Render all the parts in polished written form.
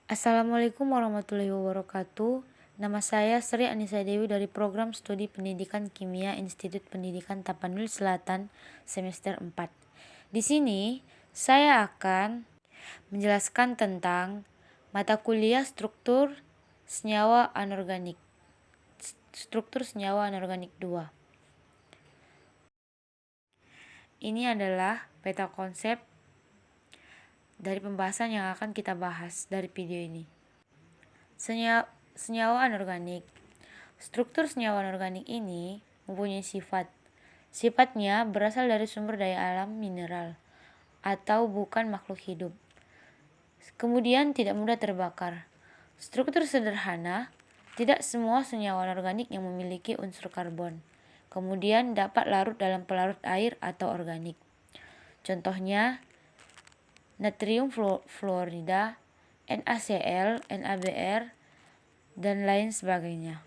Assalamualaikum warahmatullahi wabarakatuh. Nama saya Sri Anissa Dewi dari Program Studi Pendidikan Kimia Institut Pendidikan Tapanuli Selatan semester 4. Di sini saya akan menjelaskan tentang mata kuliah senyawa anorganik. Struktur senyawa anorganik 2. Ini adalah peta konsep dari pembahasan yang akan kita bahas dari video ini. Senyawa anorganik. Struktur senyawa anorganik ini mempunyai sifat. Sifatnya berasal dari sumber daya alam mineral atau bukan makhluk hidup. Kemudian tidak mudah terbakar. Struktur sederhana, tidak semua senyawa anorganik yang memiliki unsur karbon. Kemudian dapat larut dalam pelarut air atau organik. Contohnya natrium fluorida, NaCl, NaBr, dan lain sebagainya.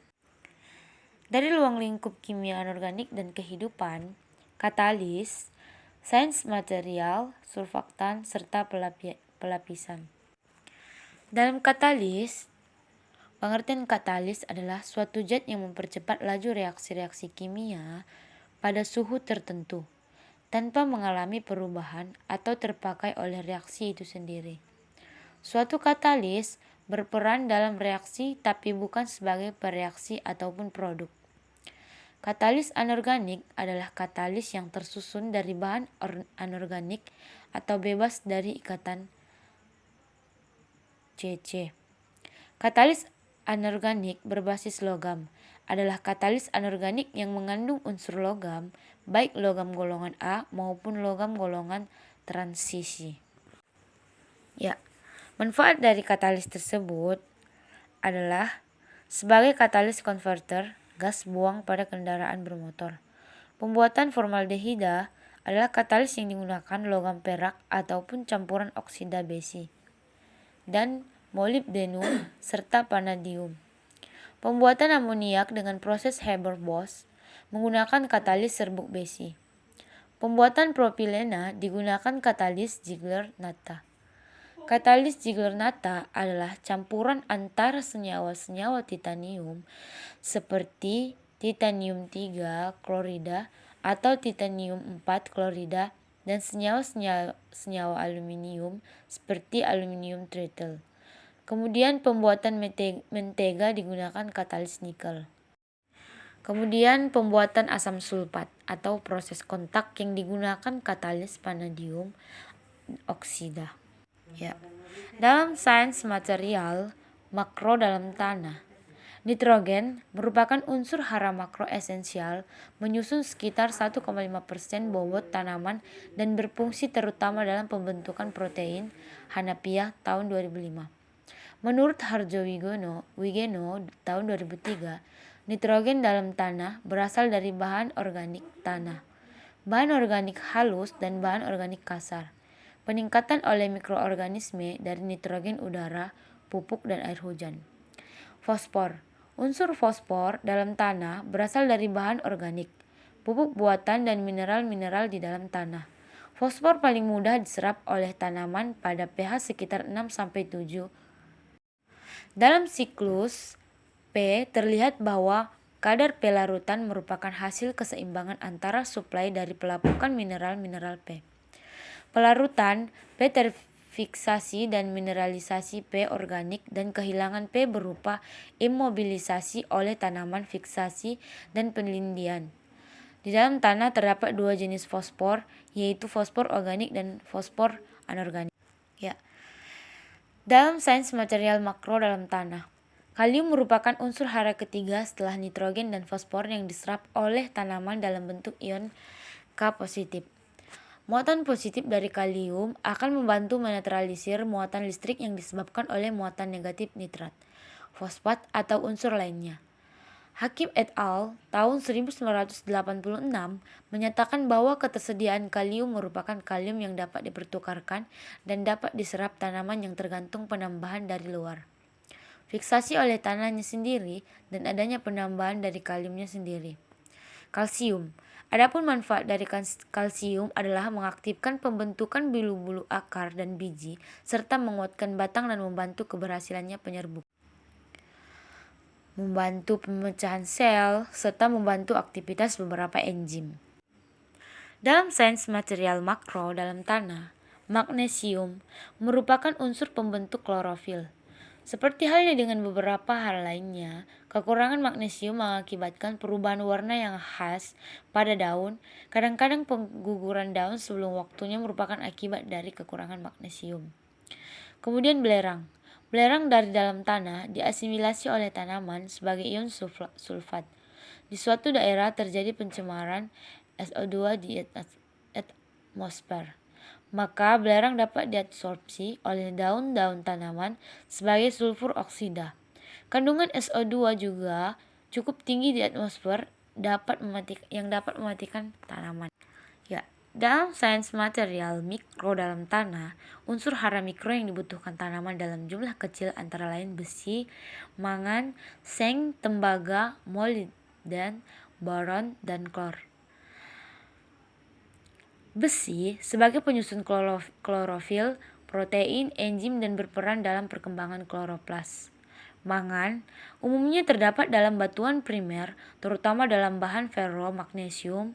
Dari ruang lingkup kimia anorganik dan kehidupan, katalis, sains material, surfaktan, serta pelapisan. Dalam katalis, pengertian katalis adalah suatu zat yang mempercepat laju reaksi-reaksi kimia pada suhu tertentu, tanpa mengalami perubahan atau terpakai oleh reaksi itu sendiri. Suatu katalis berperan dalam reaksi tapi bukan sebagai pereaksi ataupun produk. Katalis anorganik adalah katalis yang tersusun dari bahan anorganik atau bebas dari ikatan CC. Katalis anorganik berbasis logam adalah katalis anorganik yang mengandung unsur logam, baik logam golongan A maupun logam golongan transisi. Manfaat dari katalis tersebut adalah sebagai katalis konverter gas buang pada kendaraan bermotor. Pembuatan formaldehida adalah katalis yang digunakan logam perak ataupun campuran oksida besi dan molibdenum serta vanadium. Pembuatan amoniak dengan proses Haber-Bosch menggunakan katalis serbuk besi. Pembuatan propilena digunakan katalis Ziegler-Natta. Katalis Ziegler-Natta adalah campuran antara senyawa-senyawa titanium seperti titanium 3 klorida atau titanium 4 klorida dan senyawa aluminium seperti aluminium tritle. Kemudian pembuatan mentega digunakan katalis nikel. Kemudian pembuatan asam sulfat atau proses kontak yang digunakan katalis vanadium oksida. Dalam sains material makro dalam tanah, nitrogen merupakan unsur hara makro esensial menyusun sekitar 1,5% bobot tanaman dan berfungsi terutama dalam pembentukan protein Hanapiah tahun 2005. Menurut Harjo-Wigeno tahun 2003, nitrogen dalam tanah berasal dari bahan organik tanah, bahan organik halus dan bahan organik kasar. Peningkatan oleh mikroorganisme dari nitrogen udara, pupuk, dan air hujan. Fosfor. Unsur fosfor dalam tanah berasal dari bahan organik, pupuk buatan, dan mineral-mineral di dalam tanah. Fosfor paling mudah diserap oleh tanaman pada pH sekitar 6-7. Dalam siklus P terlihat bahwa kadar P larutan merupakan hasil keseimbangan antara suplai dari pelapukan mineral-mineral P. Pelarutan P terfiksasi dan mineralisasi P organik dan kehilangan P berupa immobilisasi oleh tanaman fiksasi dan pelindian. Di dalam tanah terdapat dua jenis fosfor, yaitu fosfor organik dan fosfor anorganik. Dalam sains material makro dalam tanah, kalium merupakan unsur hara ketiga setelah nitrogen dan fosfor yang diserap oleh tanaman dalam bentuk ion K positif. Muatan positif dari kalium akan membantu menetralisir muatan listrik yang disebabkan oleh muatan negatif nitrat, fosfat, atau unsur lainnya. Hakim et al. Tahun 1986 menyatakan bahwa ketersediaan kalium merupakan kalium yang dapat dipertukarkan dan dapat diserap tanaman yang tergantung penambahan dari luar, fiksasi oleh tanahnya sendiri, dan adanya penambahan dari kaliumnya sendiri. Kalsium Adapun manfaat dari kalsium adalah mengaktifkan pembentukan bulu-bulu akar dan biji, serta menguatkan batang dan membantu keberhasilannya membantu pemecahan sel, serta membantu aktivitas beberapa enzim. Dalam sains material makro dalam tanah, magnesium merupakan unsur pembentuk klorofil. Seperti halnya dengan beberapa hal lainnya, kekurangan magnesium mengakibatkan perubahan warna yang khas pada daun. Kadang-kadang pengguguran daun sebelum waktunya merupakan akibat dari kekurangan magnesium. Kemudian belerang. Belerang dari dalam tanah diasimilasi oleh tanaman sebagai ion sulfat. Di suatu daerah terjadi pencemaran SO2 di atmosfer, maka belerang dapat diabsorpsi oleh daun-daun tanaman sebagai sulfur oksida. Kandungan SO2 juga cukup tinggi di atmosfer yang dapat mematikan tanaman. Ya, dalam sains material mikro dalam tanah, unsur hara mikro yang dibutuhkan tanaman dalam jumlah kecil antara lain besi, mangan, seng, tembaga, molybden, boron, dan klor. Besi sebagai penyusun klorofil, protein, enzim, dan berperan dalam perkembangan kloroplas. Mangan umumnya terdapat dalam batuan primer, terutama dalam bahan ferro-magnesium,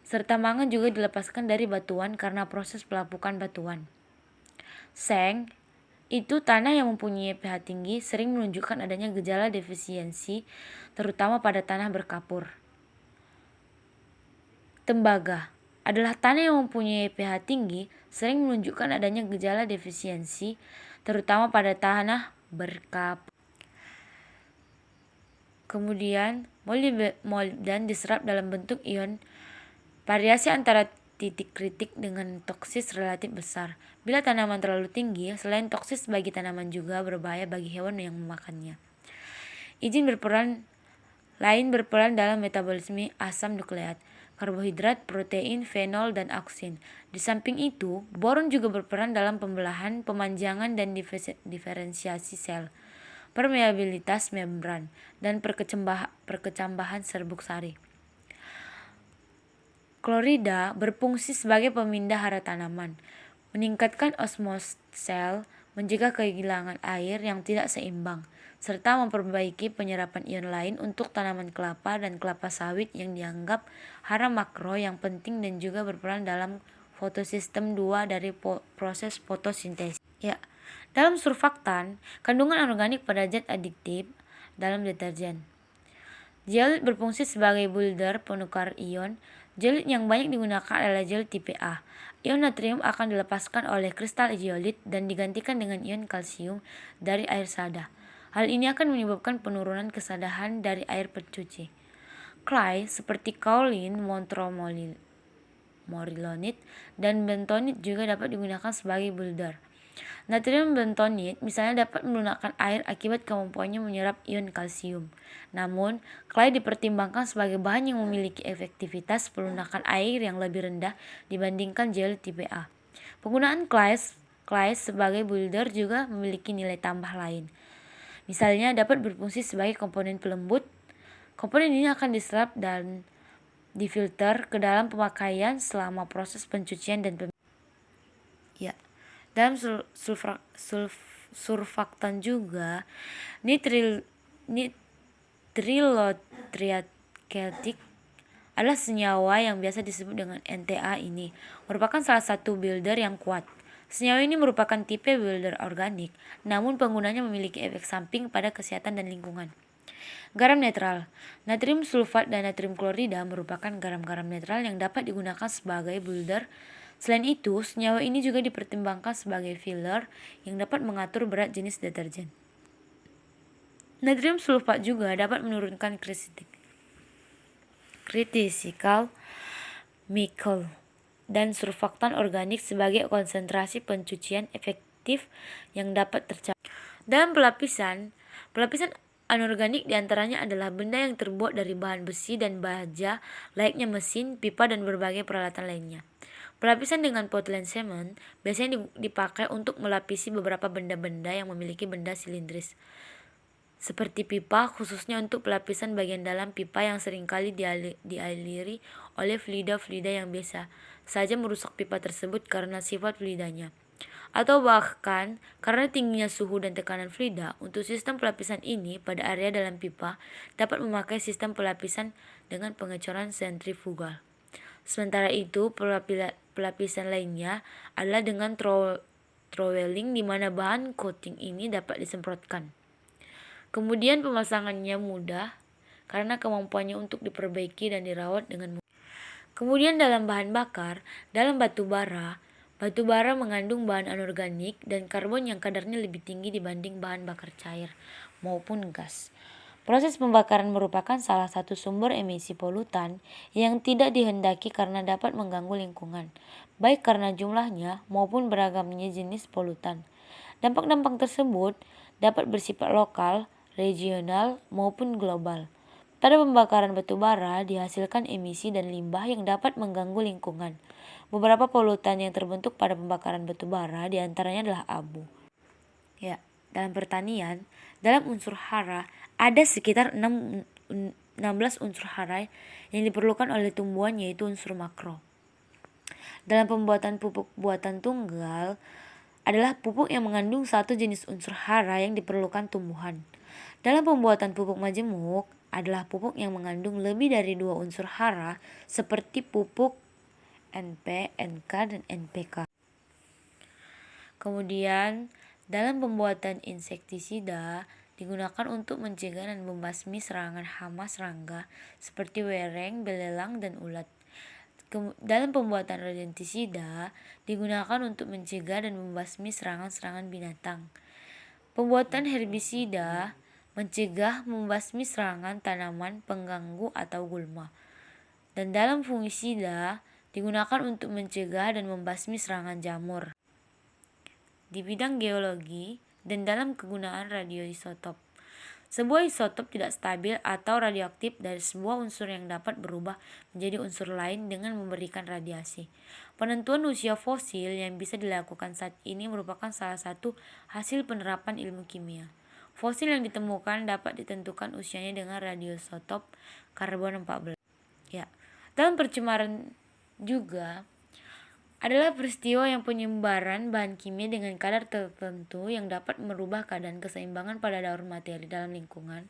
serta mangan juga dilepaskan dari batuan karena proses pelapukan batuan. Seng itu tanah yang mempunyai pH tinggi, sering menunjukkan adanya gejala defisiensi, terutama pada tanah berkapur. Tembaga adalah tanah yang mempunyai pH tinggi, sering menunjukkan adanya gejala defisiensi, terutama pada tanah berkapur. Kemudian, molybden diserap dalam bentuk ion. Variasi antara titik kritik dengan toksis relatif besar. Bila tanaman terlalu tinggi, selain toksis bagi tanaman juga berbahaya bagi hewan yang memakannya. Lain berperan dalam metabolisme asam nukleat, karbohidrat, protein, fenol, dan oksin. Di samping itu, boron juga berperan dalam pembelahan, pemanjangan, dan diferensiasi sel, permeabilitas membran, dan perkecambahan serbuk sari. Klorida berfungsi sebagai pemindah hara tanaman, meningkatkan osmosis sel, mencegah kehilangan air yang tidak seimbang, serta memperbaiki penyerapan ion lain untuk tanaman kelapa dan kelapa sawit yang dianggap hara makro yang penting dan juga berperan dalam fotosistem 2 dari proses fotosintesis. Ya, dalam surfaktan, kandungan organik pada zat adiktif dalam deterjen. Zeolit berfungsi sebagai builder penukar ion. Zeolit yang banyak digunakan adalah zeolit tipe A. Ion natrium akan dilepaskan oleh kristal zeolit dan digantikan dengan ion kalsium dari air sada. Hal ini akan menyebabkan penurunan kesadahan dari air pencuci. Clay seperti kaolin, morilonit, dan bentonit juga dapat digunakan sebagai builder. Natrium bentonit misalnya dapat melunakkan air akibat kemampuannya menyerap ion kalsium. Namun, clay dipertimbangkan sebagai bahan yang memiliki efektivitas pelunakan air yang lebih rendah dibandingkan zeolit tipe A. Penggunaan clay sebagai builder juga memiliki nilai tambah lain. Misalnya dapat berfungsi sebagai komponen pelembut. Komponen ini akan diserap dan difilter ke dalam pemakaian selama proses pencucian dan dalam surfaktan juga, nitrilotriacetic adalah senyawa yang biasa disebut dengan NTA ini, merupakan salah satu builder yang kuat. Senyawa ini merupakan tipe builder organik, namun penggunanya memiliki efek samping pada kesehatan dan lingkungan. Garam netral. Natrium sulfat dan natrium klorida merupakan garam-garam netral yang dapat digunakan sebagai builder. Selain itu, senyawa ini juga dipertimbangkan sebagai filler yang dapat mengatur berat jenis deterjen. Natrium sulfat juga dapat menurunkan critical mical dan surfaktan organik sebagai konsentrasi pencucian efektif yang dapat tercapai. Dalam pelapisan anorganik diantaranya adalah benda yang terbuat dari bahan besi dan baja, layaknya mesin, pipa, dan berbagai peralatan lainnya. Pelapisan dengan Portland cement biasanya dipakai untuk melapisi beberapa benda-benda yang memiliki benda silindris. seperti pipa, khususnya untuk pelapisan bagian dalam pipa yang seringkali dialiri oleh fluida-fluida yang biasa saja merusak pipa tersebut karena sifat fluidanya, atau bahkan karena tingginya suhu dan tekanan fluida. Untuk sistem pelapisan ini, pada area dalam pipa dapat memakai sistem pelapisan dengan pengecoran sentrifugal. Sementara itu, pelapisan lainnya adalah dengan troweling, di mana bahan coating ini dapat disemprotkan. Kemudian pemasangannya mudah karena kemampuannya untuk diperbaiki dan dirawat dengan mudah. Kemudian dalam bahan bakar, dalam batu bara mengandung bahan anorganik dan karbon yang kadarnya lebih tinggi dibanding bahan bakar cair maupun gas. Proses pembakaran merupakan salah satu sumber emisi polutan yang tidak dihendaki karena dapat mengganggu lingkungan, baik karena jumlahnya maupun beragamnya jenis polutan. Dampak-dampak tersebut dapat bersifat lokal, regional, maupun global. Pada pembakaran batu bara dihasilkan emisi dan limbah yang dapat mengganggu lingkungan. Beberapa polutan yang terbentuk pada pembakaran batu bara diantaranya adalah abu. Ya, dalam pertanian, dalam unsur hara ada sekitar 16 unsur hara yang diperlukan oleh tumbuhan, yaitu unsur makro. Dalam pembuatan pupuk buatan tunggal adalah pupuk yang mengandung satu jenis unsur hara yang diperlukan tumbuhan. Dalam pembuatan pupuk majemuk adalah pupuk yang mengandung lebih dari 2 unsur hara seperti pupuk NP, NK, dan NPK. Kemudian dalam pembuatan insektisida digunakan untuk mencegah dan membasmi serangan hama serangga seperti wereng, belelang, dan ulat. Dalam pembuatan rodentisida digunakan untuk mencegah dan membasmi serangan-serangan binatang. Pembuatan herbisida mencegah membasmi serangan tanaman pengganggu atau gulma. Dan dalam fungisida digunakan untuk mencegah dan membasmi serangan jamur. Di bidang geologi dan dalam kegunaan radioisotop, sebuah isotop tidak stabil atau radioaktif dari sebuah unsur yang dapat berubah menjadi unsur lain dengan memberikan radiasi. Penentuan usia fosil yang bisa dilakukan saat ini merupakan salah satu hasil penerapan ilmu kimia. Fosil yang ditemukan dapat ditentukan usianya dengan radioisotop karbon-14. Ya, dalam pencemaran juga adalah peristiwa yang penyebaran bahan kimia dengan kadar tertentu yang dapat merubah keadaan keseimbangan pada daur materi dalam lingkungan,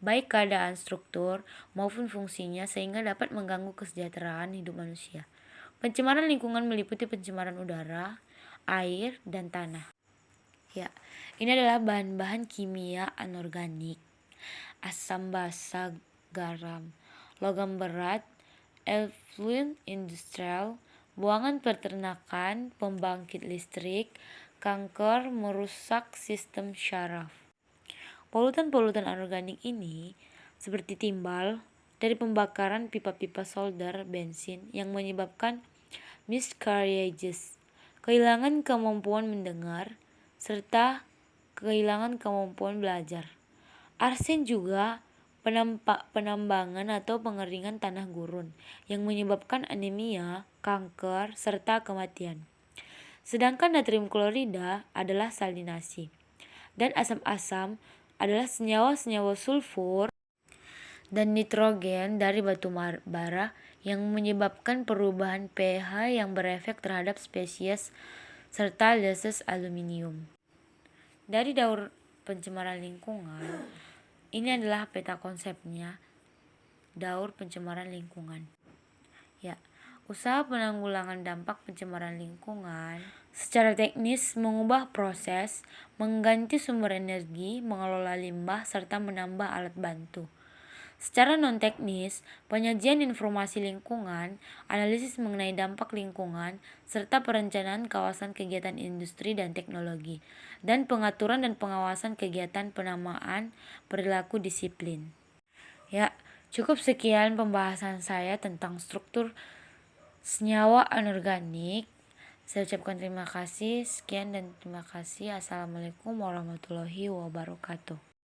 baik keadaan struktur maupun fungsinya, sehingga dapat mengganggu kesejahteraan hidup manusia. Pencemaran lingkungan meliputi pencemaran udara, air, dan tanah. Ya, ini adalah bahan-bahan kimia anorganik: asam basa, garam, logam berat, effluent industrial, buangan peternakan, pembangkit listrik, kanker, merusak sistem syaraf. Polutan-polutan anorganik ini seperti timbal dari pembakaran pipa-pipa solder bensin yang menyebabkan miscarriages, kehilangan kemampuan mendengar, serta kehilangan kemampuan belajar. Arsen juga penambangan atau pengeringan tanah gurun yang menyebabkan anemia, kanker, serta kematian. Sedangkan natrium klorida adalah salinasi. Dan asam-asam adalah senyawa-senyawa sulfur dan nitrogen dari batu bara yang menyebabkan perubahan pH yang berefek terhadap spesies serta leses aluminium. Dari daur pencemaran lingkungan, ini adalah peta konsepnya daur pencemaran lingkungan. Ya, usaha penanggulangan dampak pencemaran lingkungan secara teknis mengubah proses, mengganti sumber energi, mengelola limbah, serta menambah alat bantu. Secara non-teknis, penyajian informasi lingkungan, analisis mengenai dampak lingkungan, serta perencanaan kawasan kegiatan industri dan teknologi, dan pengaturan dan pengawasan kegiatan penamaan perilaku disiplin. Ya, cukup sekian pembahasan saya tentang struktur senyawa anorganik. Saya ucapkan terima kasih. Sekian dan terima kasih. Assalamualaikum warahmatullahi wabarakatuh.